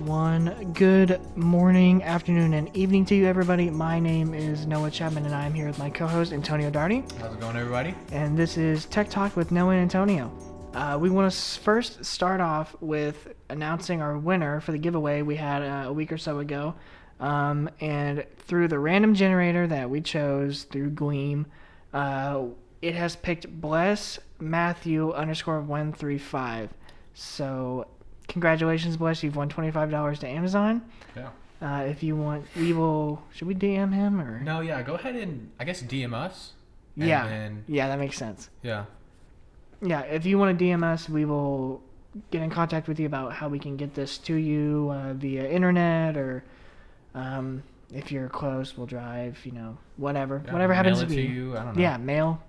everyone. Good morning, afternoon, and evening to you, everybody. My name is Noah Chapman, and I'm here with my co-host, Antonio Darty. How's it going, everybody? And this is Tech Talk with Noah and Antonio. We want to first start off with announcing our winner for the giveaway we had a week or so ago. And through the random generator that we chose through Gleam, it has picked Bless Mathew _135. So congratulations, Bless. You've won $25 to Amazon. Yeah. If you want, we will. Should we DM him or? No, yeah. Go ahead and I guess DM us. Yeah. Yeah, that makes sense. Yeah. Yeah. If you want to DM us, we will get in contact with you about how we can get this to you via internet or. If you're close, we'll drive, whatever. Yeah, whatever happens to be. Mail it to you, I don't know. Yeah, mail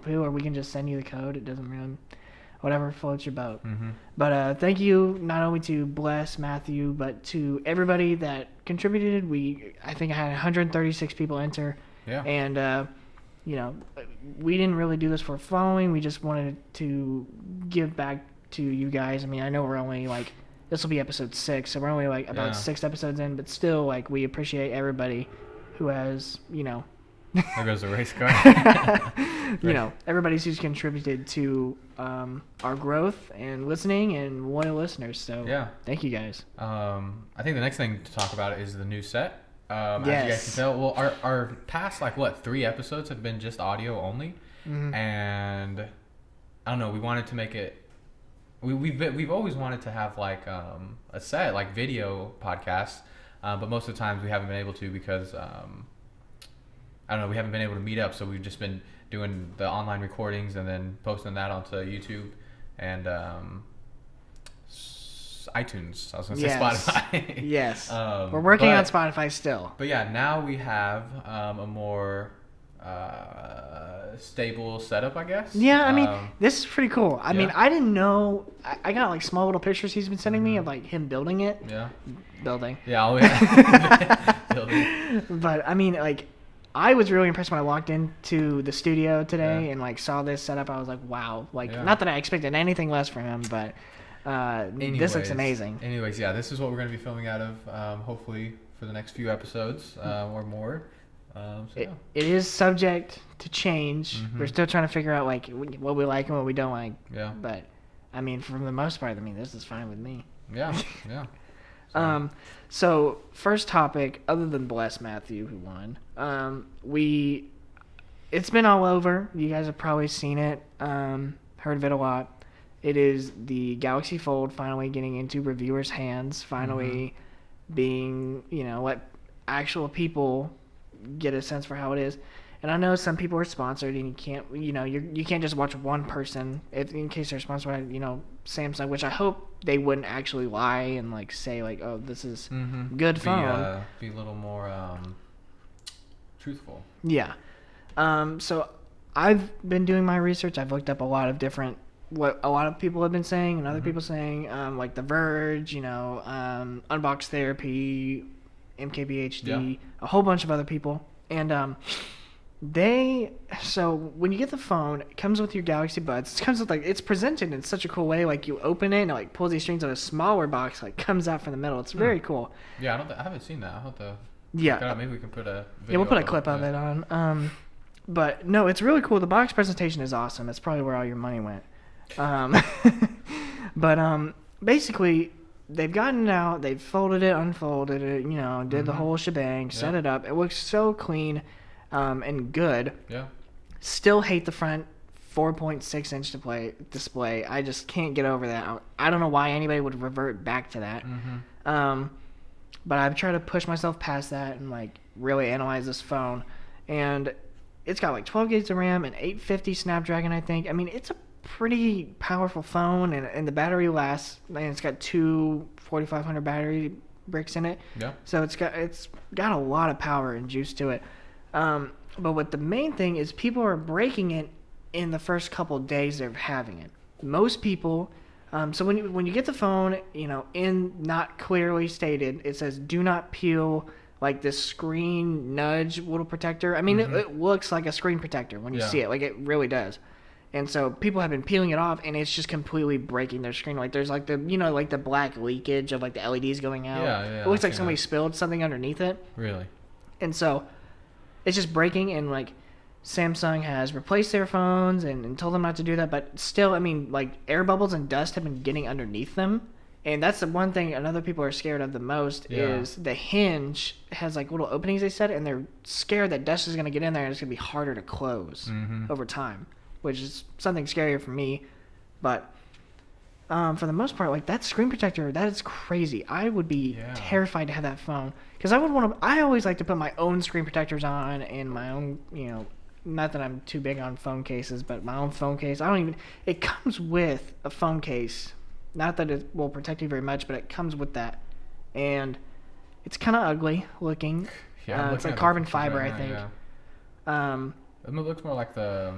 to, or we can just send you the code. It doesn't really, whatever floats your boat. Mm-hmm. But thank you not only to Bless Mathew, but to everybody that contributed. I think I had 136 people enter. Yeah. And, we didn't really do this for following. We just wanted to give back to you guys. I mean, I know we're only this will be episode 6, so we're only about 6 episodes in, but still, we appreciate everybody who has, There goes the race car. Everybody who's contributed to our growth and listening and loyal listeners. So yeah, thank you guys. I think the next thing to talk about is the new set. As you Yes. guys can tell, well, our past 3 episodes have been just audio only, and I don't know. We wanted to make it. We've always wanted to have a set video podcast, but most of the times we haven't been able to because I don't know, we haven't been able to meet up, so we've just been doing the online recordings and then posting that onto YouTube and iTunes. I was gonna say Spotify. Yes. We're working on Spotify still. But yeah, now we have a more stable setup, I guess. Yeah, I mean, this is pretty cool. I mean, I didn't know. I got small little pictures he's been sending me of him building it. Yeah. Building. Yeah. Building. But I mean, I was really impressed when I walked into the studio today and saw this setup. I was like, wow. Not that I expected anything less from him, but this looks amazing. Anyways, yeah, this is what we're going to be filming out of, hopefully for the next few episodes or more. It is subject to change. Mm-hmm. We're still trying to figure out what we like and what we don't like. Yeah. But I mean, for the most part, this is fine with me. Yeah. Yeah. So first topic, other than Bless Mathew who won, it's been all over. You guys have probably seen it, heard of it a lot. It is the Galaxy Fold finally getting into reviewers' hands, finally being, let actual people get a sense for how it is. And I know some people are sponsored, and you can't, you can't just watch one person in case they're sponsored by, Samsung, which I hope they wouldn't actually lie and say oh, this is good phone. Be a little more truthful. Yeah. So I've been doing my research. I've looked up a lot of different what a lot of people have been saying and other people saying, The Verge, Unbox Therapy, MKBHD, a whole bunch of other people. And so when you get the phone, it comes with your Galaxy Buds. It comes with it's presented in such a cool way. You open it and it pulls these strings on a smaller box, comes out from the middle. It's very cool. Yeah, I haven't seen that. I'll have to check it out. Maybe we can put a video. Yeah, we'll put a clip of it on. But no, it's really cool. The box presentation is awesome. It's probably where all your money went. But basically, they've gotten it out. They've folded it, unfolded it, did the whole shebang, set it up. It looks so clean and good. Yeah. Still hate the front 4.6-inch display. I just can't get over that. I don't know why anybody would revert back to that. But I've tried to push myself past that and really analyze this phone. And it's got 12 gigs of RAM and 850 Snapdragon, I think. I mean, it's a pretty powerful phone, and the battery lasts, and it's got 2 4500 battery bricks in it. Yeah. So it's got a lot of power and juice to it. But what the main thing is, people are breaking it in the first couple of days they're having it. Most people, so when you get the phone, in not clearly stated, it says do not peel this screen nudge little protector. I mean, it looks like a screen protector when you see it, it really does. And so people have been peeling it off, and it's just completely breaking their screen. Like there's like the like the black leakage of like the LEDs going out. Yeah. It looks like somebody spilled something underneath it. Really? And so it's just breaking, and like Samsung has replaced their phones and told them not to do that. But still, I mean, like air bubbles and dust have been getting underneath them. And that's the one thing other people are scared of the most is the hinge has like little openings, they said, and they're scared that dust is going to get in there and it's going to be harder to close over time, which is something scarier for me. But for the most part, like that screen protector, that is crazy. I would be terrified to have that phone because I always like to put my own screen protectors on and my own, not that I'm too big on phone cases, but my own phone case. It comes with a phone case. Not that it will protect you very much, but it comes with that. And it's kind of ugly looking. Yeah, it's like carbon fiber, I think. Yeah. It looks more like the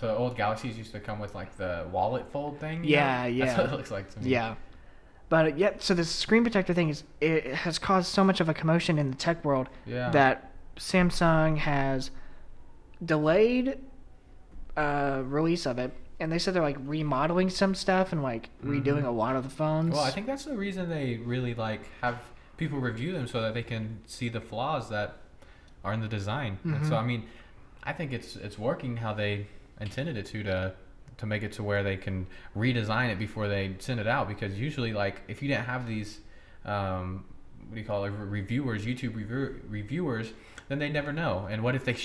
old Galaxies used to come with like the wallet fold thing. Yeah. That's what it looks like to me. Yeah. But so this screen protector thing it has caused so much of a commotion in the tech world that Samsung has delayed release of it. And they said they're like remodeling some stuff and like redoing a lot of the phones. Well, I think that's the reason they really like have people review them so that they can see the flaws that are in the design. And so I mean, I think it's working how they intended it to make it to where they can redesign it before they send it out. Because usually, like if you didn't have these what do you call it, reviewers, YouTube reviewers, then they never know. And what if they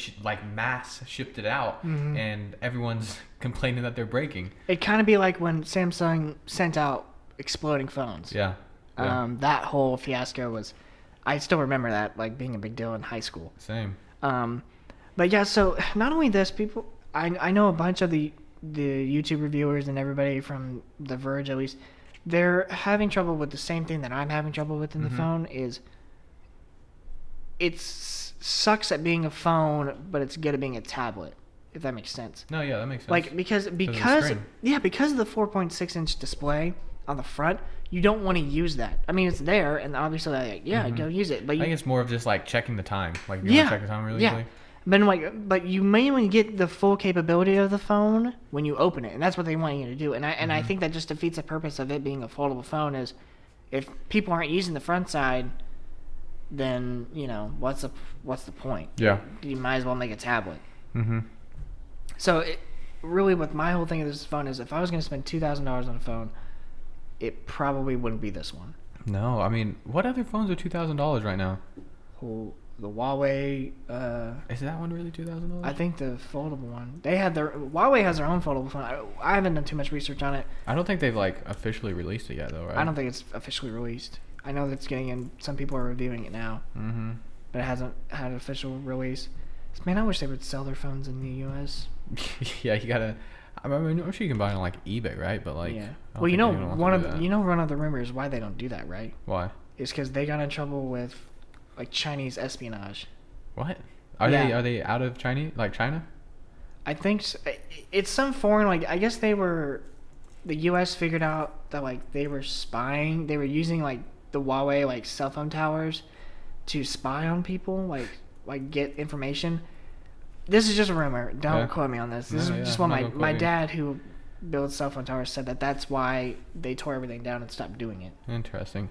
mass shipped it out and everyone's complaining that they're breaking? It'd kind of be like when Samsung sent out exploding phones. Yeah. That whole fiasco was, I still remember that like being a big deal in high school. Same. But yeah, so not only this, people, I know a bunch of the YouTube reviewers and everybody from The Verge at least, they're having trouble with the same thing that I'm having trouble with in the phone is it sucks at being a phone, but it's good at being a tablet, if that makes sense. No, yeah, that makes sense. Like because of the 4.6 inch display on the front, you don't want to use that. I mean, it's there, and obviously, go use it. But I think it's more of just like checking the time. Like, you want to check the time really quickly? But you mainly get the full capability of the phone when you open it, and that's what they want you to do. And I think that just defeats the purpose of it being a foldable phone. Is if people aren't using the front side, then what's the point? Yeah, you might as well make a tablet. So really, with my whole thing of this phone is, if I was going to spend $2,000 on a phone, it probably wouldn't be this one. No, I mean, what other phones are $2,000 right now? The Huawei. Is that one really $2,000? I think the foldable one. Huawei has their own foldable phone. I haven't done too much research on it. I don't think they've officially released it yet, though, right? I don't think it's officially released. I know that's getting in. Some people are reviewing it now, but it hasn't had an official release. Man, I wish they would sell their phones in the U.S. Yeah, you gotta. I mean, I'm sure you can buy it on eBay, right? But yeah. Well, one of the rumors why they don't do that, right? Why? Is because they got in trouble with Chinese espionage. What? Are they out of China? I think so. It's some foreign. I guess the U.S. figured out that they were spying. They were using the Huawei cell phone towers to spy on people, get information. This is just a rumor. Don't quote me on this. This is just what my dad, who builds cell phone towers, said that's why they tore everything down and stopped doing it. Interesting.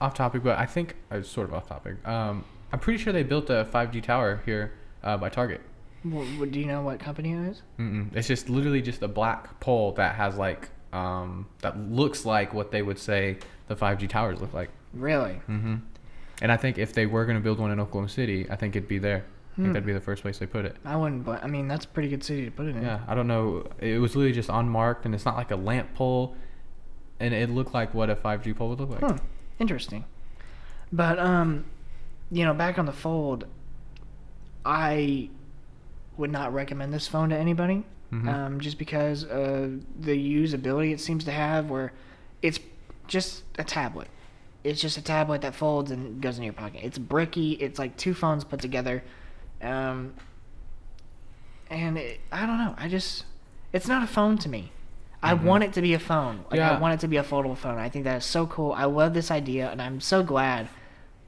Off topic, but I think it's sort of off topic. I'm pretty sure they built a 5G tower here by Target. Well, do you know what company it is? It's just literally just a black pole that has that looks like what they would say the 5G towers look like. Really? And I think if they were going to build one in Oklahoma City, I think it'd be there. I think that'd be the first place they put it. I wouldn't, but I mean, that's a pretty good city to put it in. Yeah, I don't know. It was literally just unmarked, and it's not like a lamp pole, and it looked like what a 5G pole would look like. Interesting. But, back on the Fold, I would not recommend this phone to anybody, just because of the usability it seems to have, where it's just a tablet. It's just a tablet that folds and goes in your pocket. It's bricky. It's like two phones put together. And I don't know. It's not a phone to me. I want it to be a phone. I want it to be a foldable phone. I think that is so cool. I love this idea, and I'm so glad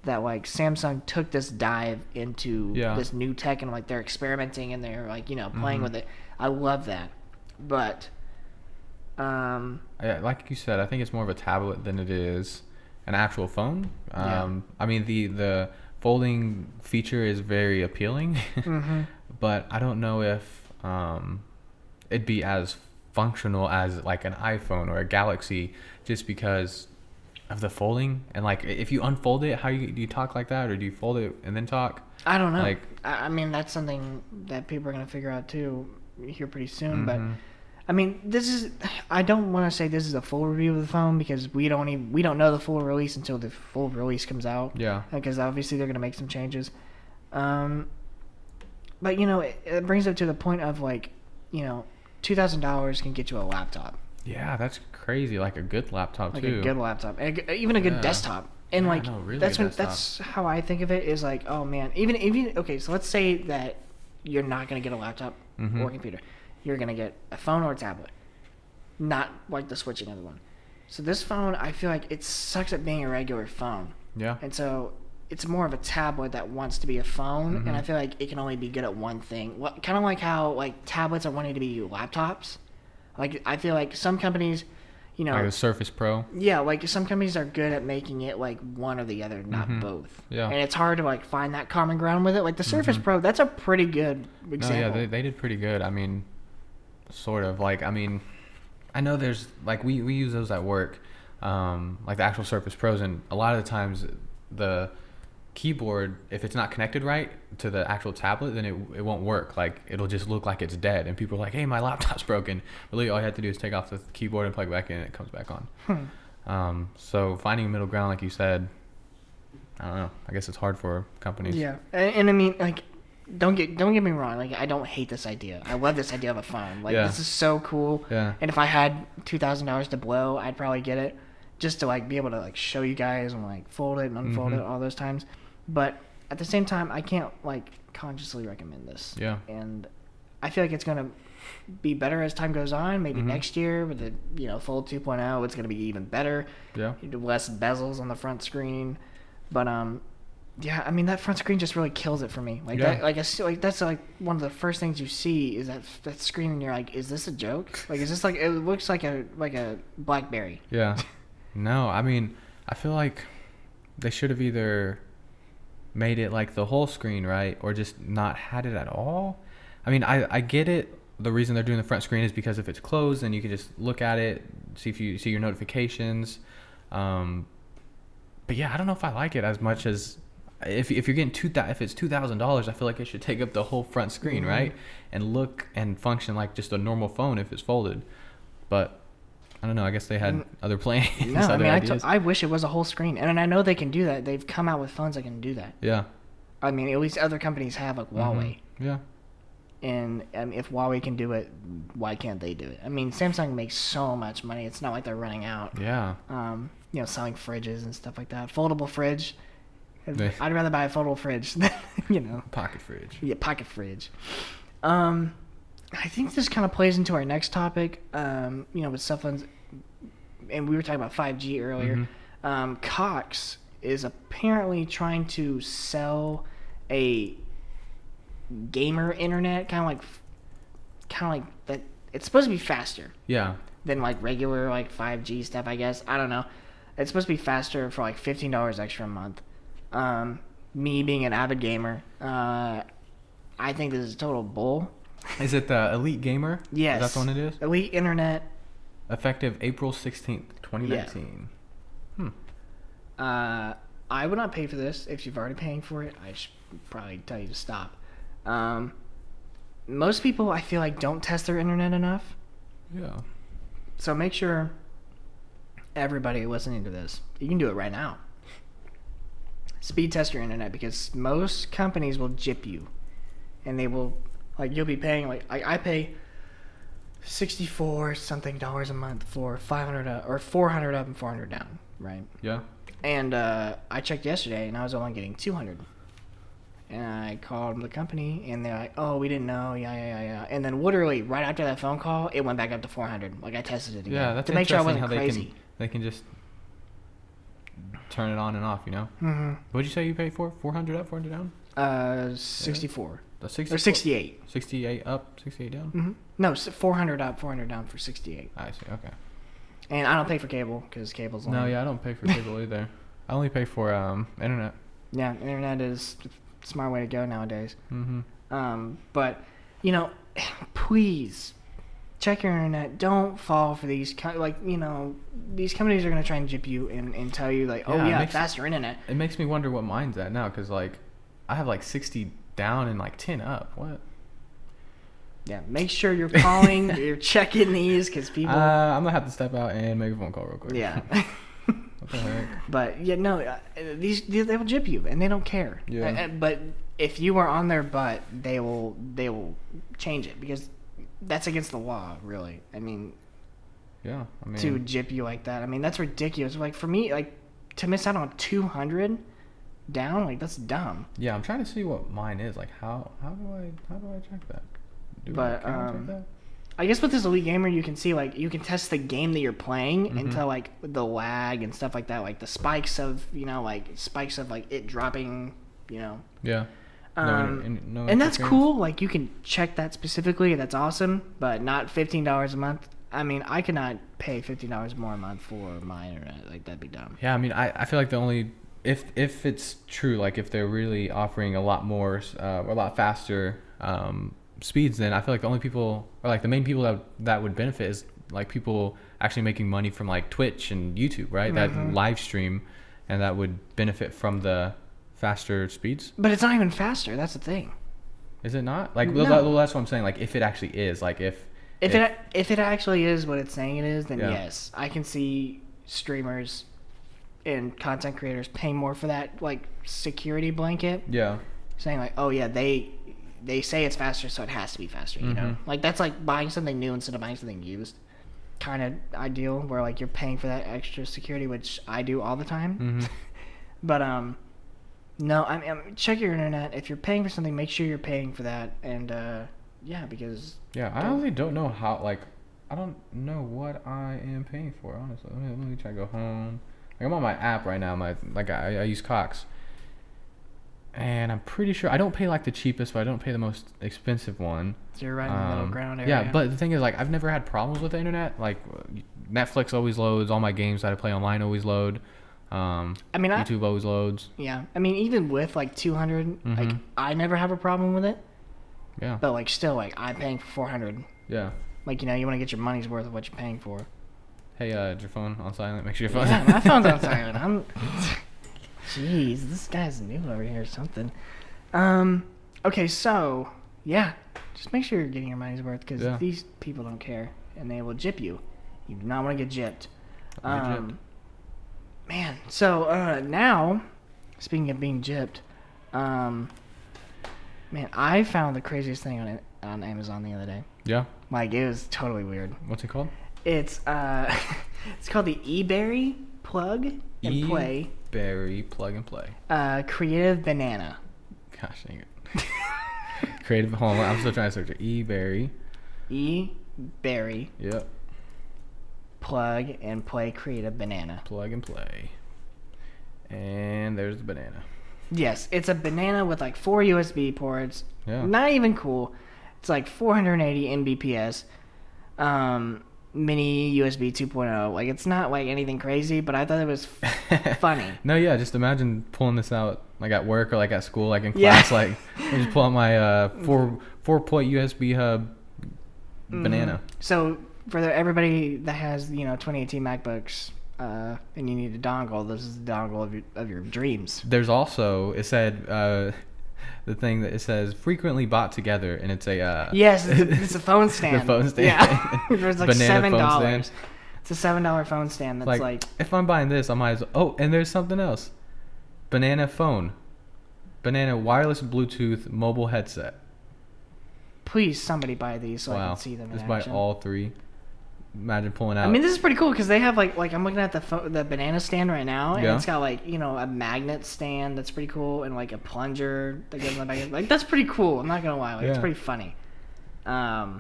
that like Samsung took this dive into Yeah. this new tech and like they're experimenting and they're like, you know, playing with it. I love that. But Yeah, like you said, I think it's more of a tablet than it is an actual phone. I mean, the folding feature is very appealing, but I don't know if it'd be as functional as like an iPhone or a Galaxy, just because of the folding. And like, if you unfold it, do you talk like that, or do you fold it and then talk? I don't know. Like, I mean, that's something that people are gonna figure out too here pretty soon. But I mean, I don't want to say this is a full review of the phone because we don't know the full release until the full release comes out. Yeah. Because obviously they're gonna make some changes. But you know, it brings up to the point of like, you know, $2,000 can get you a laptop. Yeah, that's crazy. Like a good laptop Like too. a good laptop, and even a good desktop. And like really that's how I think of it. Is like, oh man, even okay. So let's say that you're not gonna get a laptop or computer. You're gonna get a phone or a tablet, not like the switching other one. So this phone, I feel like it sucks at being a regular phone. Yeah. And so it's more of a tablet that wants to be a phone, and I feel like it can only be good at one thing. Kind of like how like tablets are wanting to be laptops. Like I feel like some companies, you know, Like the Surface Pro. yeah, like some companies are good at making it like one or the other, not both. Yeah. And it's hard to like find that common ground with it. Like the Surface Pro, that's a pretty good example. No, yeah, they did pretty good. I mean, sort of. Like, I mean, I know there's like we use those at work, like the actual Surface Pros, and a lot of the times the keyboard, if it's not connected right to the actual tablet, then it won't work. Like it'll just look like it's dead, and people are like, "Hey, my laptop's broken." Really, all you have to do is take off the keyboard and plug it back in, and it comes back on. So finding a middle ground, like you said, I don't know. I guess it's hard for companies. Yeah, and I mean, like, don't get me wrong. Like, I don't hate this idea. I love this idea of a phone. Like, this is so cool. Yeah. And if I had $2,000 to blow, I'd probably get it, just to like be able to like show you guys and like fold it and unfold it all those times. But at the same time, I can't like consciously recommend this. Yeah. And I feel like it's gonna be better as time goes on. Maybe next year with the Fold 2.0, it's gonna be even better. Yeah. Less bezels on the front screen, but yeah, I mean that front screen just really kills it for me. Like that, like that's like one of the first things you see is that screen, and you're like, is this a joke? Like, is this like, it looks like a BlackBerry. Yeah. No, I mean, I feel like they should have either made it like the whole screen, right, or just not had it at all. I mean, I get it. The reason they're doing the front screen is because if it's closed, then you can just look at it, see if you see your notifications. But yeah, I don't know if I like it as much as if you're getting if it's $2,000, I feel like it should take up the whole front screen, right, and look and function like just a normal phone if it's folded. But I don't know. I guess they had other plans. No, I mean, I wish it was a whole screen, and I know they can do that. They've come out with phones that can do that. Yeah. I mean, at least other companies have, like Huawei. Yeah. And if Huawei can do it, why can't they do it? I mean, Samsung makes so much money. It's not like they're running out. Yeah. Selling fridges and stuff like that. Foldable fridge. I'd rather buy a foldable fridge than, Pocket fridge. Yeah, pocket fridge. I think this kind of plays into our next topic, with cell phones, and we were talking about 5G earlier. Cox is apparently trying to sell a gamer internet, kind of like that. It's supposed to be faster. Yeah. Than like regular like 5G stuff, I guess. I don't know. It's supposed to be faster for like $15 extra a month. Me being an avid gamer, I think this is total bull. Is it the Elite Gamer? Yes. Is that the one it is? Elite Internet. Effective April 16th, 2019. Yeah. I would not pay for this. If you've already paying for it, I should probably tell you to stop. Most people, I feel like, don't test their internet enough. Yeah. So make sure everybody listening to this, you can do it right now. Speed test your internet, because most companies will gyp you, and they will, like, you'll be paying, like, I pay $64 something a month for 500 or 400 up and 400 down, right? Yeah. And I checked yesterday, and I was only getting 200. And I called the company, and they're like, "Oh, we didn't know." Yeah. And then literally right after that phone call, it went back up to 400. Like, I tested it again. Yeah, that's to make sure I wasn't how crazy. They can just turn it on and off, you know? Mm-hmm. What'd you say you paid for? 400 up, 400 down? 64. The 60, Or 68. 68 up, 68 down? Mm-hmm. No, 400 up, 400 down for 68. I see, okay. And I don't pay for cable because cable's No, only... yeah, I don't pay for cable either. I only pay for internet. Yeah, internet is a smart way to go nowadays. Mm-hmm. But, you know, please check your internet. Don't fall for these, these companies are going to try and jip you and tell you, like, faster internet. It makes me wonder what mine's at now, because, like, I have, like, 60 down and, like, 10 up. What? Yeah, make sure you're calling, you're checking these, because people... I'm going to have to step out and make a phone call real quick. Yeah. What the heck? But, yeah, no, they will jip you, and they don't care. Yeah. But if you are on their butt, they will change it, because that's against the law, really. I mean, Yeah, I mean... to jip you like that. I mean, that's ridiculous. Like, for me, like, to miss out on 200 down, like, that's dumb. Yeah, I'm trying to see what mine is. Like, how do I check that? Can I check that? I guess with this Elite Gamer, you can see, like, you can test the game that you're playing Mm-hmm. and tell, like, the lag and stuff like that, like the spikes of, like, it dropping, you know. Yeah. And that's cool. Like, you can check that specifically. That's awesome. But not $15 a month. I mean, I could not pay $15 more a month for my internet. Like, that'd be dumb. Yeah, I mean, I feel like the only... If it's true, like, if they're really offering a lot more, a lot faster speeds, then I feel like the only people, or like the main people that would benefit is like people actually making money from like Twitch and YouTube, right? Mm-hmm. That live stream, and that would benefit from the faster speeds. But it's not even faster. That's the thing. Is it not? Like, No. that's what I'm saying. Like, if it actually is, like, if If it actually is what it's saying it is, then Yeah. yes, I can see streamers and content creators paying more for that, like, security blanket, yeah, saying like, oh yeah, they say it's faster, so it has to be faster, you know? Mhm. Like, that's like buying something new instead of buying something used. Kind of ideal, where like you're paying for that extra security, which I do all the time. Mhm. But no, I mean, check your internet. If you're paying for something, make sure you're paying for that, and yeah, because yeah. I honestly don't know how. Like, I don't know what I am paying for. Honestly, let me try to go home. Like, I'm on my app right now. I use Cox, and I'm pretty sure I don't pay like the cheapest, but I don't pay the most expensive one. so you're right in the middle ground area. Yeah, but the thing is, like, I've never had problems with the internet. Like, Netflix always loads. All my games that I play online always load. I mean, YouTube always loads. yeah, I mean, even with like 200, like Mhm. I never have a problem with it. Yeah. But like still, like I'm paying for 400. Yeah. Like, you know, you want to get your money's worth of what you're paying for. Hey, is your phone on silent? Make sure your phone's Yeah, my phone's on silent. Jeez, this guy's new over here or something. Okay, so yeah, just make sure you're getting your money's worth, because Yeah. these people don't care and they will jip you. You do not want to get gypped. Don't get gypped. Man, so now, speaking of being gypped, man, I found the craziest thing on Amazon the other day. Yeah. Like, it was totally weird. What's it called? It's it's called the eBerry Plug and Play eBerry Plug and Play. Creative Banana. Gosh dang it. Creative. Hold on, I'm still trying to search it. eBerry. eBerry Yep. Plug and Play Creative Banana. Plug and Play. And there's the banana. Yes, it's a banana with like 4 USB ports. Yeah. Not even cool. It's like 480 Mbps. Mini USB 2.0. Like, it's not like anything crazy, but I thought it was funny. No, yeah, just imagine pulling this out like at work or like at school, like in Yeah. class, like I just pull out my 4-point USB hub banana. So for everybody that has, 2018 MacBooks, and you need a dongle, this is the dongle of your dreams. There's also, it said the thing that it says frequently bought together, and it's a Yes, it's a phone stand. The phone stand. Yeah, there's like Banana phone $7. stand. It's a $7 phone stand that's like if I'm buying this, I might as well. Oh, and there's something else. Banana phone. Banana wireless Bluetooth mobile headset. please somebody buy these so I Wow. can see them in Just buy action. all three. Imagine pulling out. I mean, this is pretty cool because they have like I'm looking at the banana stand right now, and Yeah. it's got like a magnet stand that's pretty cool, and like a plunger that goes in the back. Like, that's pretty cool. I'm not gonna lie, like it's Yeah. pretty funny. Yeah,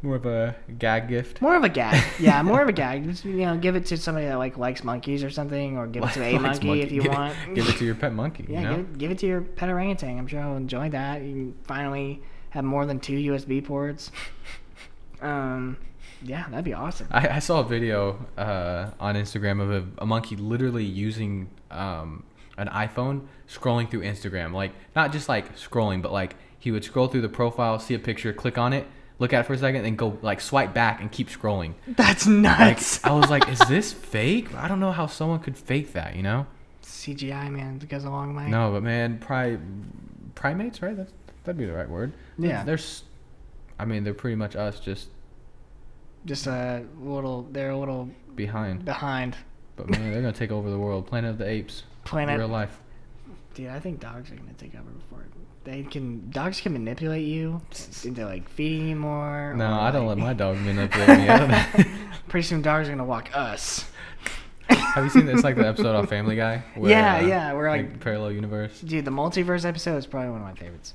More of a gag gift. More of a gag. Yeah, more of a gag. Just, give it to somebody that likes monkeys or something, or give it to a monkey if you want. Give it to your pet monkey. Yeah, give it to your pet orangutan. I'm sure he'll enjoy that. You can finally have more than 2 USB ports. Yeah, that'd be awesome. I saw a video on Instagram of a monkey literally using an iPhone scrolling through Instagram. Like, not just like scrolling, but like he would scroll through the profile, see a picture, click on it, look at it for a second, then go like swipe back and keep scrolling. That's nuts. Like, I was like, is this fake? I don't know how someone could fake that, CGI, man, it goes a long way. No, but man, primates, right? That'd be the right word. Yeah. They're pretty much us, just they're a little behind. But man, they're gonna take over the world. Planet of the Apes. Real life. Dude, I think dogs are gonna take over before dogs can manipulate you into like feeding you more. No, I don't let my dog manipulate me. I don't know. Pretty soon dogs are gonna walk us. Have you seen this, like the episode on Family Guy? Where, yeah, we're like parallel universe. Dude, the multiverse episode is probably one of my favorites.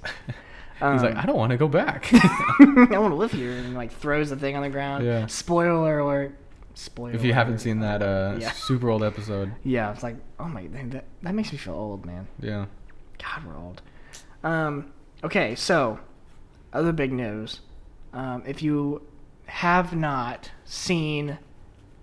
He's like, I don't want to go back. I want to live here, and like throws the thing on the ground. Yeah. Spoiler alert. If you haven't seen that super old episode. Yeah, it's like, oh my, that makes me feel old, man. Yeah. God, we're old. Okay, so other big news. If you have not seen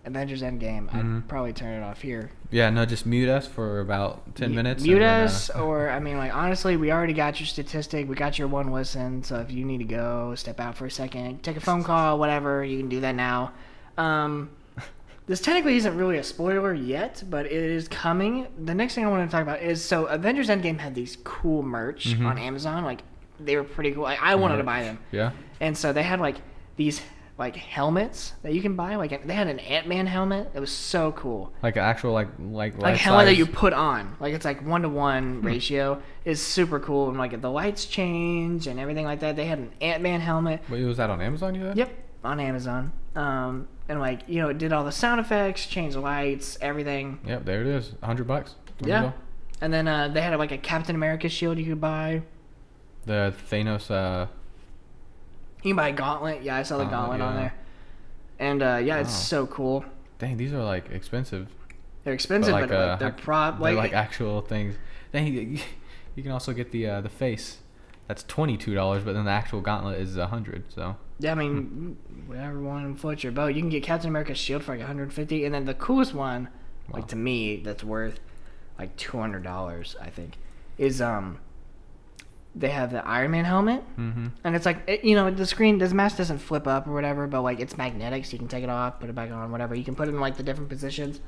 Avengers Endgame, I'd probably turn it off here. Yeah, no, just mute us for about 10 minutes. Mute us, or honestly, we already got your statistic. We got your one listen. So if you need to go, step out for a second, take a phone call, whatever, you can do that now. This technically isn't really a spoiler yet, but it is coming. The next thing I want to talk about is, so Avengers Endgame had these cool merch on Amazon. Like, they were pretty cool. I wanted to buy them. Yeah. And so they had like these helmets that you can buy. Like, they had an Ant-Man helmet. It was so cool. Like an actual like helmet that you put on. Like, it's like 1-to-1 ratio. Is super cool, and like the lights change and everything like that. They had an Ant-Man helmet. Wait, was that on Amazon, you said? Yep, on Amazon. And like, it did all the sound effects, changed the lights, everything. Yep, there it is. $100. Yeah. And then they had like a Captain America shield you could buy. The Thanos. You can buy a gauntlet. Yeah, I saw the gauntlet on there. And it's so cool. Dang, these are like expensive. They're expensive, but they're they're like actual things. Dang, you can also get the face. That's $22, but then the actual gauntlet is $100. So. Yeah, whatever one floats your boat. You can get Captain America's shield for like $150, and then the coolest one, like to me, that's worth like $200, I think, is they have the Iron Man helmet, and it's like the screen, the mask doesn't flip up or whatever, but like it's magnetic, so you can take it off, put it back on, whatever. You can put it in like the different positions.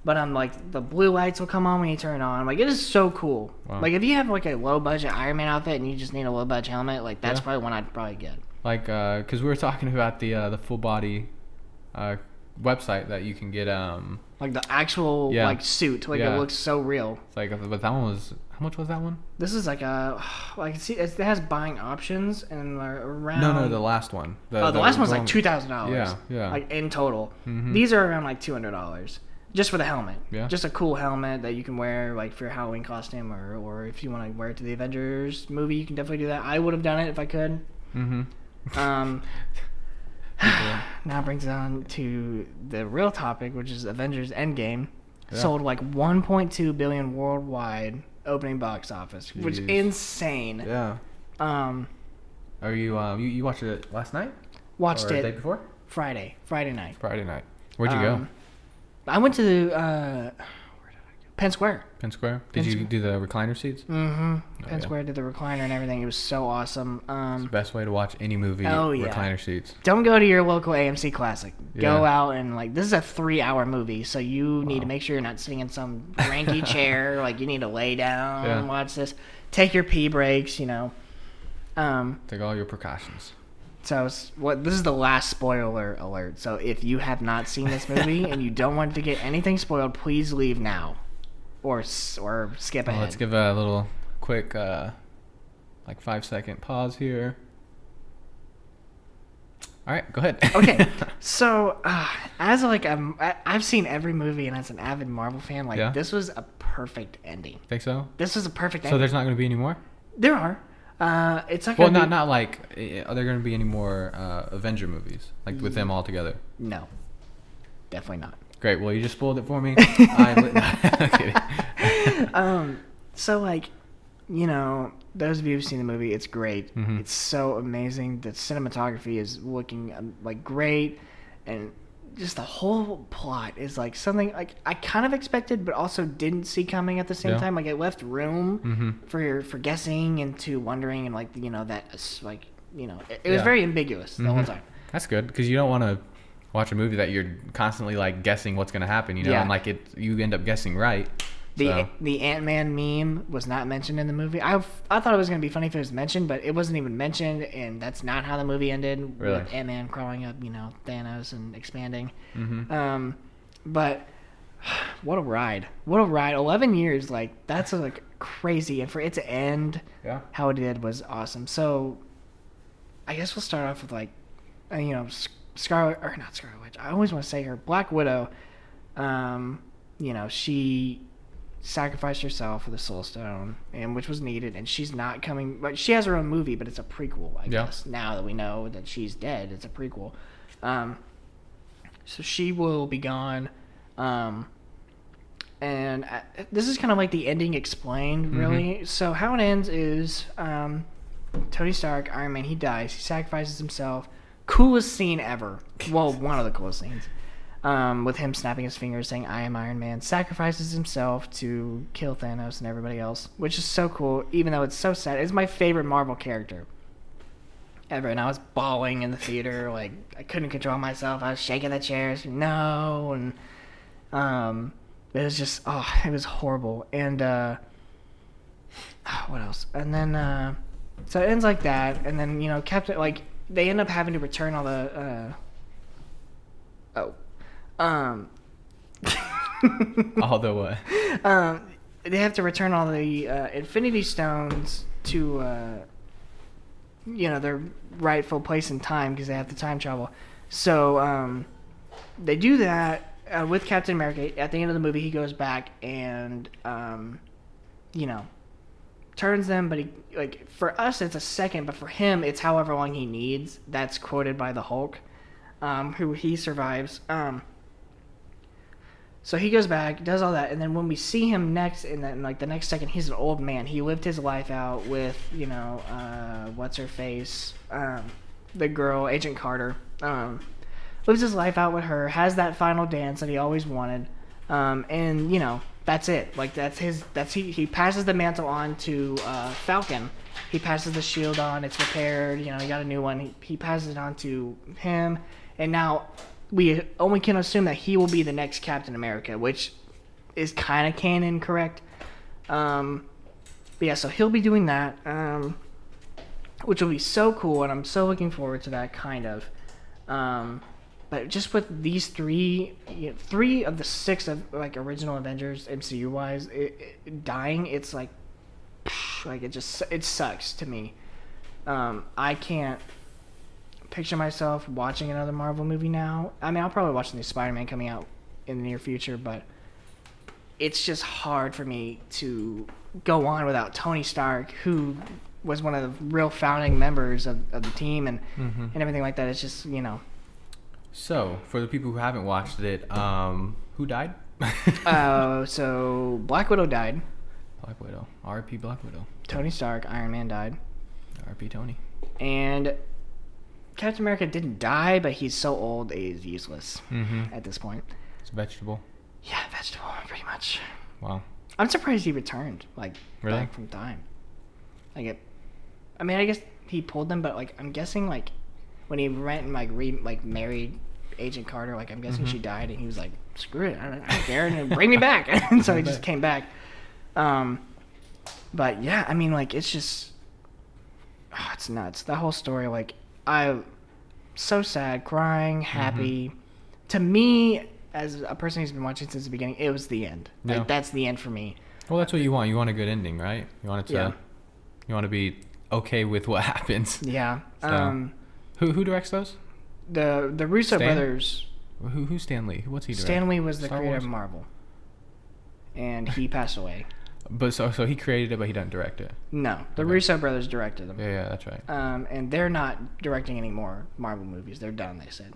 But like the blue lights will come on when you turn it on. Like, it is so cool. Wow. Like, if you have like a low budget Iron Man outfit and you just need a low budget helmet, like that's probably one I'd probably get. Like, because we were talking about the full body website that you can get. Like the actual like suit. Like, it looks so real. It's like, but that one was, how much was that one? This is like it has buying options and around. No, the last one. The last one's like $2,000. Yeah. Like in total. These are around like $200. Just for the helmet. Yeah. Just a cool helmet that you can wear like for your Halloween costume, or if you want to wear it to the Avengers movie, you can definitely do that. I would have done it if I could. Now brings it on to the real topic, which is Avengers Endgame. Yeah. Sold like 1.2 billion worldwide opening box office, which is insane. Yeah. Are you watched it last night? Watched it the day before? Friday night. Where'd you go? I went to where did I go? Penn Square. Did you do the recliner seats? Penn Square did the recliner and everything. It was so awesome. It's the best way to watch any movie. Recliner seats. Don't go to your local AMC Classic. Go out and this is a 3-hour movie, so you need to make sure you're not sitting in some cranky chair. Like, you need to lay down and watch this. Take your pee breaks. Take all your precautions. So this is the last spoiler alert. So if you have not seen this movie and you don't want to get anything spoiled, please leave now, or skip ahead. Let's give a little quick 5-second pause here. All right, go ahead. Okay, so I've seen every movie, and as an avid Marvel fan, this was a perfect ending. Think so? This was a perfect ending. So there's not going to be any more? There are. It's not Well, gonna not like. Are there going to be any more Avenger movies like with them all together? No, definitely not. Great. Well, you just spoiled it for me. I'm kidding. So like, those of you who've seen the movie, it's great. Mhm. It's so amazing. The cinematography is looking like great, and just the whole plot is like something like I kind of expected, but also didn't see coming at the same Yeah. time. Like it left room Mhm. for guessing and to wondering, and like that like it was Yeah. very ambiguous the whole Mhm. time. That's good because you don't want to watch a movie that you're constantly like guessing what's going to happen, Yeah. and like you end up guessing right. The Ant-Man meme was not mentioned in the movie. I thought it was going to be funny if it was mentioned, but it wasn't even mentioned, and that's not how the movie ended. Really? With Ant-Man crawling up, Thanos and expanding. Mm-hmm. But what a ride! What a ride! 11 years, like that's like crazy, and for it to end Yeah. how it did was awesome. So I guess we'll start off with like, Scarlet or not Scarlet Witch. I always want to say her Black Widow. She sacrificed herself for the Soul Stone, and which was needed, and she's not coming. But she has her own movie, but it's a prequel, I guess. Now that we know that she's dead, it's a prequel. So she will be gone. And this is kind of like the ending explained, really. So how it ends is Tony Stark, Iron Man, he dies. He sacrifices himself. Coolest scene ever. Well, one of the coolest scenes. With him snapping his fingers saying, I am Iron Man. Sacrifices himself to kill Thanos and everybody else, which is so cool, even though it's so sad. It's my favorite Marvel character ever, and I was bawling in the theater. Like, I couldn't control myself. I was shaking the chairs. No, and it was just, it was horrible. And what else? And then so it ends like that, and then Captain, like, they end up having to return all the All the what? they have to return all the Infinity Stones to their rightful place in time because they have to time travel. So they do that with Captain America. At the end of the movie, he goes back and turns them, but he, like, for us it's a second, but for him it's however long he needs. That's quoted by the Hulk, who he survives. So he goes back, does all that, and then when we see him next, in the next second, he's an old man. He lived his life out with, what's her face, the girl, Agent Carter. Lives his life out with her, has that final dance that he always wanted, and that's it. Like he passes the mantle on to Falcon. He passes the shield on. It's repaired. He got a new one. He passes it on to him, and now we only can assume that he will be the next Captain America, which is kind of canon, correct? But yeah, so he'll be doing that, which will be so cool, and I'm so looking forward to that, kind of. But just with these three of the 6 of like original Avengers MCU wise dying, it's like it sucks to me. I can't picture myself watching another Marvel movie now. I mean, I'll probably watch the new Spider-Man coming out in the near future, but it's just hard for me to go on without Tony Stark, who was one of the real founding members of the team and everything like that. It's just, So, for the people who haven't watched it, who died? So Black Widow died. Black Widow. R.I.P. Black Widow. Tony Stark, Iron Man, died. R.I.P. Tony. And Captain America didn't die, but he's so old, he's useless at this point. It's a vegetable. Yeah, vegetable, pretty much. Wow. I'm surprised he returned, Really? back from time. I guess he pulled them, but, I'm guessing, when he went and, married Agent Carter, I'm guessing she died, and he was like, screw it, I don't care, and bring me back. And so he just came back. But, yeah, it's just, it's nuts. The whole story, I'm so sad, crying, happy. To me, as a person who's been watching since the beginning, it was the end. Yeah. That's the end for me. Well, that's what you want. You want a good ending, right? You want it to. Yeah. You want to be okay with what happens. Yeah. So, who directs those? The Russo brothers. Who's Stan Lee? What's he doing? Stan Lee was the Star creator Wars? of Marvel, and he passed away. But so he created it, but he doesn't direct it. No, the Okay. Russo brothers directed them. Yeah, that's right. And they're not directing any more Marvel movies. They're done, they said.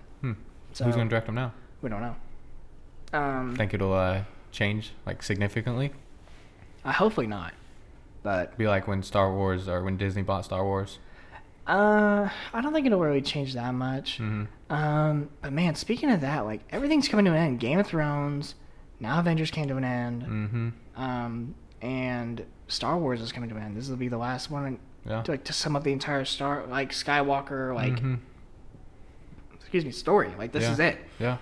So Who's gonna direct them now? we don't know. Think it'll change like significantly? Hopefully not. But Be like when Star Wars or when Disney bought Star Wars. I don't think it'll really change that much. But man, speaking of that, like everything's coming to an end. Game of Thrones, now Avengers came to an end. And Star Wars is coming to an end. This will be the last one. Yeah. To sum up the entire Skywalker story. Like this is it. Yeah.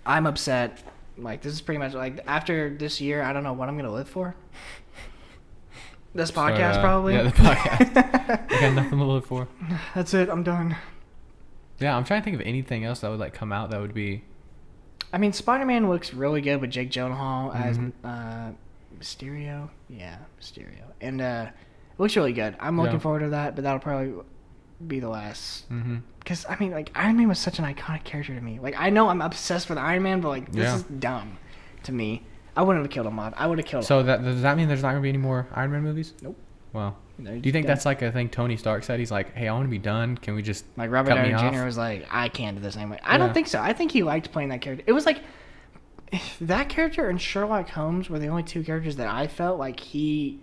I'm upset. Like this is pretty much like after this year, I don't know what I'm gonna live for. This podcast probably. Yeah, the podcast. I got nothing to live for. That's it. I'm done. Yeah, I'm trying to think of anything else that would like come out that would be. I mean, Spider-Man looks really good with Jake Gyllenhaal as Mysterio. Yeah, Mysterio, and it looks really good. I'm looking forward to that, but that'll probably be the last. Because I mean, like Iron Man was such an iconic character to me. Like I know I'm obsessed with Iron Man, but like this is dumb to me. I wouldn't have killed him off. I would have killed him. So does that mean there's not gonna be any more Iron Man movies? Nope. Wow. No, Do you think that's like a thing Tony Stark said? He's like, hey, I want to be done. Can we just like Robert cut me Downey Jr. off? was like, I can't do this anymore. I don't think so. I think he liked playing that character. It was like that character and Sherlock Holmes were the only two characters that I felt like he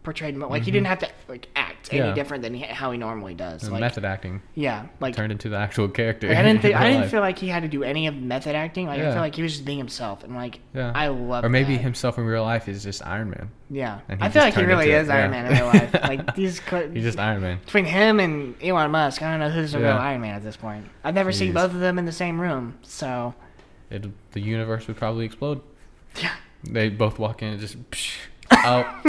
portrayed. Like he didn't have to like act any different than how he normally does. And like method acting. Yeah, like turned into the actual character. Like, I didn't life. feel like he had to do any of method acting. Like I feel like he was just being himself, and like I love. Or maybe that. himself in real life is just Iron Man. Yeah, And he I feel just like he turned really into is it. Iron Man in real life. Like He's just Iron Man. between him and Elon Musk, I don't know who's the real Yeah. Iron Man at this point. I've never seen Jeez. both of them in the same room, so The universe would probably explode. yeah. They both walk in and just. Oh,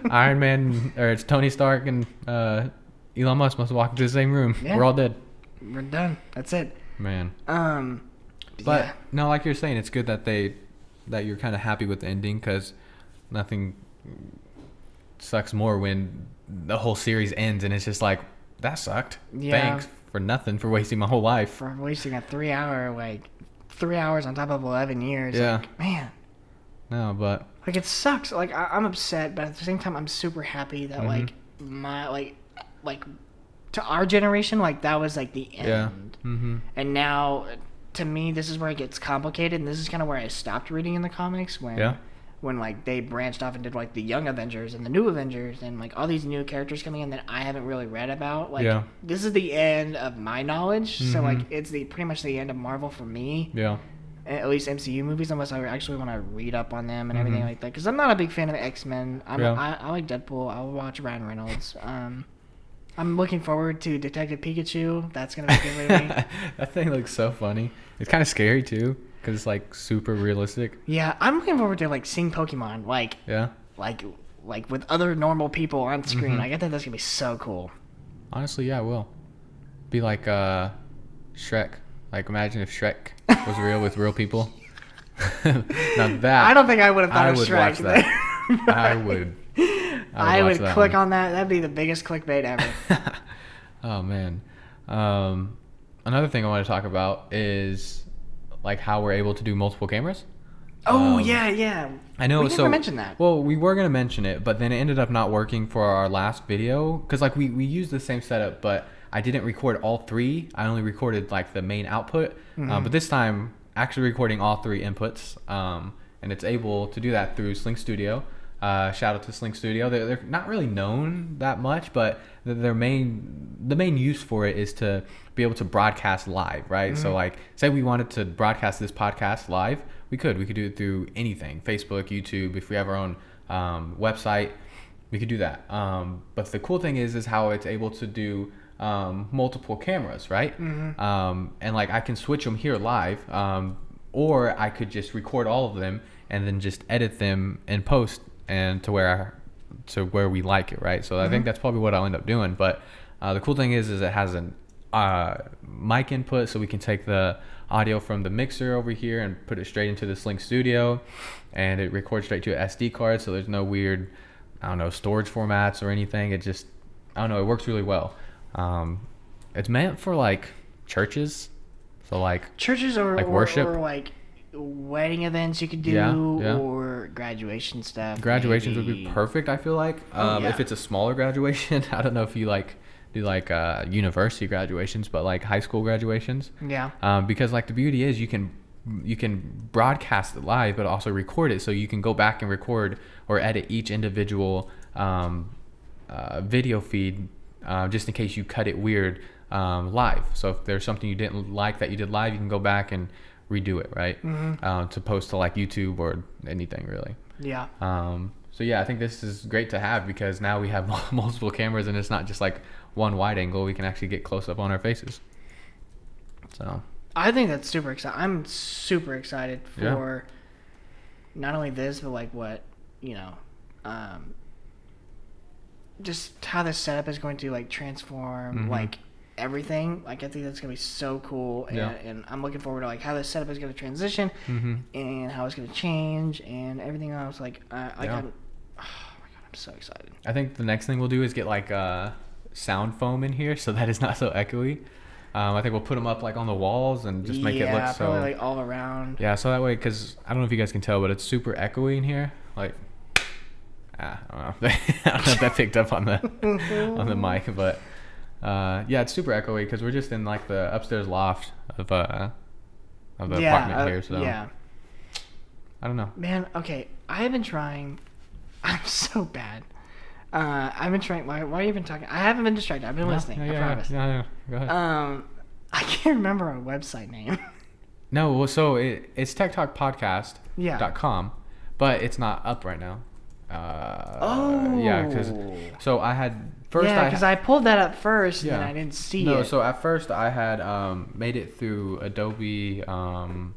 Iron Man, or it's Tony Stark and Elon Musk must walk into the same room. Yeah. We're all dead. We're done. That's it. Man. But No, like you're saying, it's good that you're kind of happy with the ending, because nothing sucks more when the whole series ends and it's just like, that sucked. Yeah. Thanks for nothing, for wasting my whole life. for wasting a 3 hours on top of 11 years. Yeah. Like, man. No, but Like it sucks. Like I'm upset, but at the same time, I'm super happy that like my like to our generation, like that was like the end. yeah. And now, to me, this is where it gets complicated, and this is kind of where I stopped reading in the comics when like they branched off and did like the Young Avengers and the New Avengers and like all these new characters coming in that I haven't really read about. Like this is the end of my knowledge, so like it's pretty much the end of Marvel for me. Yeah. At least MCU movies, unless I actually want to read up on them and everything like that. Because I'm not a big fan of X-Men. I like Deadpool. I'll watch Ryan Reynolds. I'm looking forward to Detective Pikachu. That's going to be a good movie. That thing looks so funny. It's kind of scary too, because it's like super realistic. Yeah, I'm looking forward to like seeing Pokemon. Like with other normal people on screen. Like, I think that's going to be so cool. Honestly, yeah, it will. Be like Shrek. Like, imagine if Shrek was real with real people. Now that I don't think I would have thought I of would Shrek. watch that. I would. I would watch that click one. on that. That'd be the biggest clickbait ever. Oh man. Another thing I want to talk about is like how we're able to do multiple cameras. Oh yeah. I know. We never mentioned that. Well, we were gonna mention it, but then it ended up not working for our last video because like we used the same setup, but I didn't record all three. I only recorded like the main output. But this time, actually recording all three inputs, and it's able to do that through Sling Studio. Shout out to Sling Studio. They're not really known that much, but the main use for it is to be able to broadcast live, right? So like, say we wanted to broadcast this podcast live, we could do it through anything, Facebook, YouTube. If we have our own website, we could do that. But the cool thing is how it's able to do multiple cameras, right? And like I can switch them here live, or I could just record all of them and then just edit them in post and to where we like it, right? So I think that's probably what I'll end up doing. But the cool thing is it has an mic input, so we can take the audio from the mixer over here and put it straight into the Sling Studio, and it records straight to an SD card, so there's no weird, storage formats or anything. It just, it works really well. It's meant for like churches, so like churches or like worship, or like wedding events you could do, or for graduation stuff. Graduations maybe. would be perfect, I feel like. If it's a smaller graduation, I don't know if you like do like university graduations, but like high school graduations. Yeah. Because like the beauty is you can broadcast it live, but also record it, so you can go back and record or edit each individual video feed, just in case you cut it weird live. So if there's something you didn't like that you did live, you can go back and redo it, right? To post to like YouTube or anything really. Yeah. So yeah, I think this is great to have, because now we have multiple cameras and it's not just like one wide angle. We can actually get close up on our faces. So I think that's super exciting. I'm super excited for not only this, but like what, just how this setup is going to like transform like everything. Like I think that's gonna be so cool, and I'm looking forward to like how this setup is gonna transition and how it's gonna change and everything else. Like oh my god, I'm so excited. I think the next thing we'll do is get like sound foam in here so that it's not so echoey. I think we'll put them up like on the walls and just make it look so probably like all around. Yeah, so that way, because I don't know if you guys can tell, but it's super echoey in here. Like, I don't know. I don't know if that picked up on the on the mic, but yeah, it's super echoey because we're just in like the upstairs loft of the apartment here. So yeah, I don't know. Man, okay, I have been trying. I'm so bad. I've been trying. Why are you even talking? I haven't been distracted. I've been listening. I promise. Yeah. Go ahead. I can't remember our website name. No, well, so it's techtalkpodcast.com, but it's not up right now. Yeah, because so I had first. Yeah, because I pulled that up first and I didn't see it. No, so at first I had made it through Adobe. What's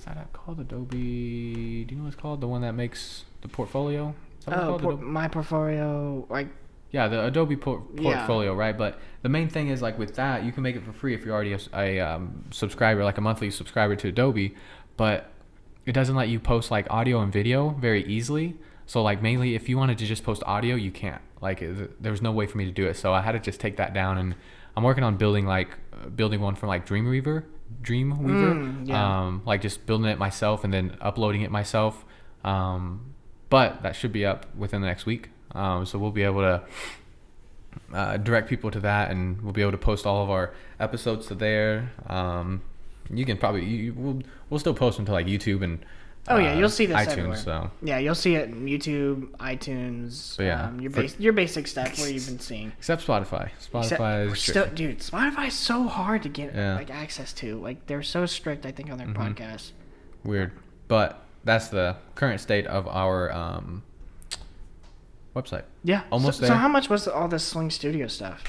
that app called? Adobe. Do you know what it's called? The one that makes the portfolio. My portfolio, like. Yeah, the Adobe portfolio, right? But the main thing is like with that, you can make it for free if you're already a subscriber, like a monthly subscriber to Adobe, but it doesn't let you post like audio and video very easily. So like mainly if you wanted to just post audio, you can't. Like there's no way for me to do it. So I had to just take that down, and I'm working on building one from like Dreamweaver, like just building it myself and then uploading it myself. But that should be up within the next week. So we'll be able to direct people to that, and we'll be able to post all of our episodes to there. You can probably we'll still post them to like YouTube and you'll see this iTunes. Everywhere. So yeah, you'll see it in YouTube, iTunes. So yeah, your basic stuff where you've been seeing. Except Spotify. Spotify is dude. Spotify is so hard to get like access to. Like they're so strict, I think, on their podcasts. Weird, but that's the current state of our website. Yeah. Almost there. So how much was all this Sling Studio stuff?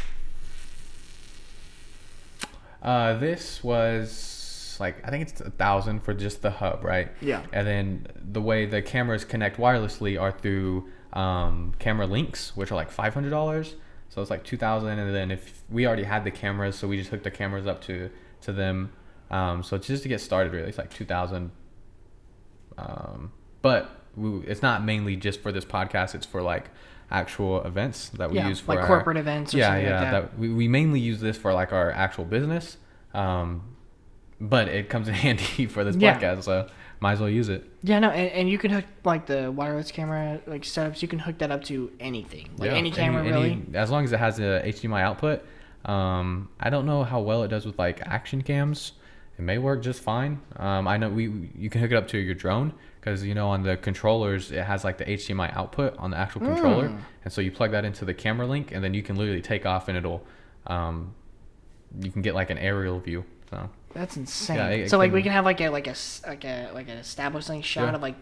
This was like, I think it's 1,000 for just the hub, right? Yeah. And then the way the cameras connect wirelessly are through camera links, which are like $500. So it's like 2,000. And then if we already had the cameras, so we just hooked the cameras up to them. So it's just to get started, really. It's like 2,000. But it's not mainly just for this podcast. It's for like actual events that we use for like corporate events or something like that. We mainly use this for like our actual business. But it comes in handy for this podcast, so might as well use it. Yeah, no, and you can hook like the wireless camera like setups. You can hook that up to anything, like any camera, really. As long as it has a HDMI output. I don't know how well it does with like action cams. It may work just fine. I know you can hook it up to your drone, because on the controllers it has like the HDMI output on the actual controller, and so you plug that into the camera link, and then you can literally take off, and it'll you can get like an aerial view. So that's insane. Yeah, so like we can have like an establishing shot of like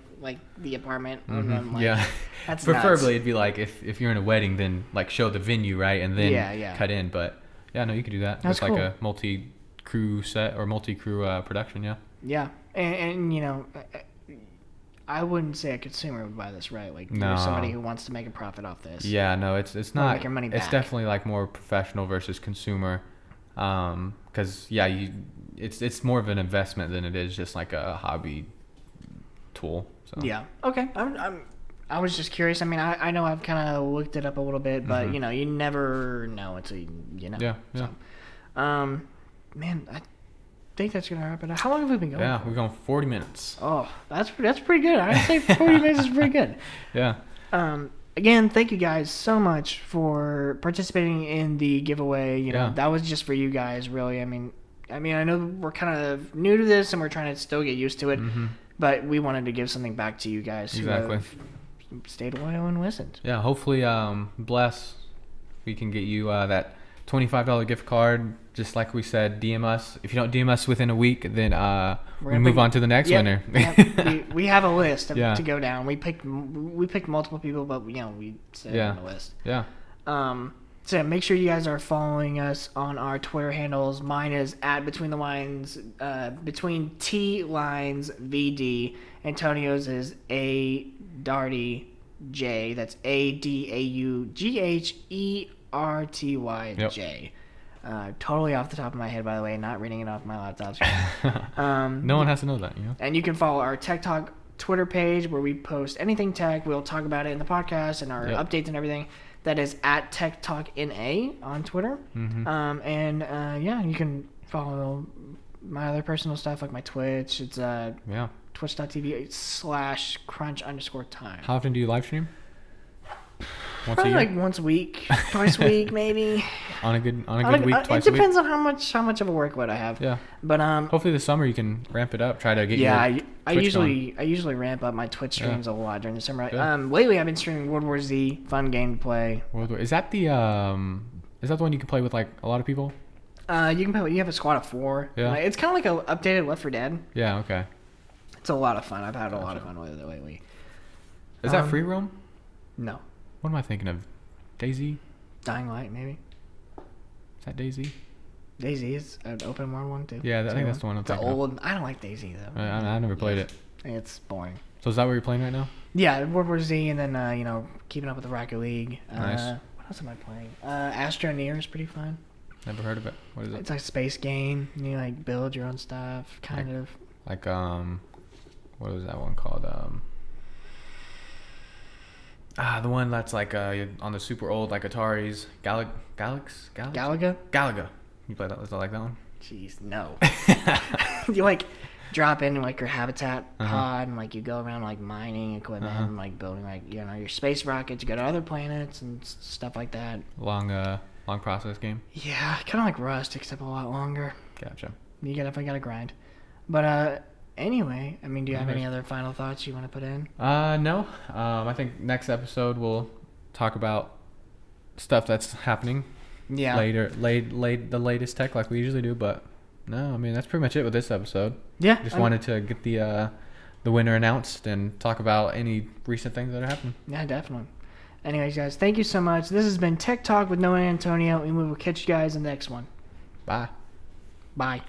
the apartment, and then like that's preferably nuts. It'd be like if you're in a wedding, then like show the venue, right, and then cut in. But yeah, no, you could do that. That's with cool. Like a multi-crew set or multi-crew production. Yeah, and I wouldn't say a consumer would buy this, right? Like no. There's somebody who wants to make a profit off this. Yeah, no, it's not. Make your money back. It's definitely like more professional versus consumer, because it's more of an investment than it is just like a hobby tool. So. Yeah. Okay. I was just curious. I mean, I know I've kind of looked it up a little bit, but you never know until you know. Yeah. So, man, think that's gonna wrap it up. How long have we been going? Yeah, for? we're going 40 minutes. Oh, that's pretty good. I'd say 40 minutes is pretty good. Yeah. Again, thank you guys so much for participating in the giveaway. You know, that was just for you guys, really. I mean, I know we're kind of new to this and we're trying to still get used to it, but we wanted to give something back to you guys who have stayed loyal and listened. Yeah, hopefully, Bless, we can get you that $25 gift card. Just like we said, DM us. If you don't DM us within a week, then we move on to the next winner. we have a list to go down. We picked multiple people, but we said on the list. Yeah. So make sure you guys are following us on our Twitter handles. Mine is @between T lines VD. Antonio's is ADarty J. That's ADAUGHERTYJ. Totally off the top of my head, by the way, not reading it off my laptop screen. No one has to know that, you know. And you can follow our Tech Talk Twitter page where we post anything tech. We'll talk about it in the podcast and our updates and everything. That is @TechTalkNA on Twitter. You can follow my other personal stuff like my Twitch. It's twitch.tv/crunch_time. How often do you live stream? Probably like once a week, twice a week, maybe. On a good week, twice a week. It depends on how much of a workload I have. Yeah. But hopefully this summer you can ramp it up. Try to get I usually ramp up my Twitch streams a lot during the summer. Good. Lately I've been streaming World War Z, fun game to play. Is that the one you can play with like a lot of people? You can play. You have a squad of 4. Yeah. It's kind of like an updated Left 4 Dead. Yeah. Okay. It's a lot of fun. I've had a lot of fun with it lately. Is that free roam? No. What am I thinking of? Daisy? Dying Light, maybe. Is that Daisy? Daisy is an open world one too. Yeah, I think that's the one I'm thinking of. I don't like Daisy though. I never played it. It's boring. So is that what you're playing right now? Yeah, World War Z, and then keeping up with the Rocket League. Nice. What else am I playing? Astroneer is pretty fun. Never heard of it. What is it? It's like a space game. You like build your own stuff, kind of. Like what was that one called? The one that's like on the super old like Ataris. Galaga. You play that? Is that like that one? Jeez, no. You like drop in like your habitat pod and like you go around like mining equipment and like building like your space rockets. You go to other planets and stuff like that. Long process game. Yeah, kind of like Rust except a lot longer. Gotcha. You gotta grind. But anyway, do you have any other final thoughts you want to put in? No. I think next episode we'll talk about stuff that's happening. Yeah. Later, the latest tech like we usually do, but no, that's pretty much it with this episode. Yeah. Just wanted to get the winner announced and talk about any recent things that are happening. Yeah, definitely. Anyways, guys, thank you so much. This has been Tech Talk with Noah and Antonio, and we will catch you guys in the next one. Bye. Bye.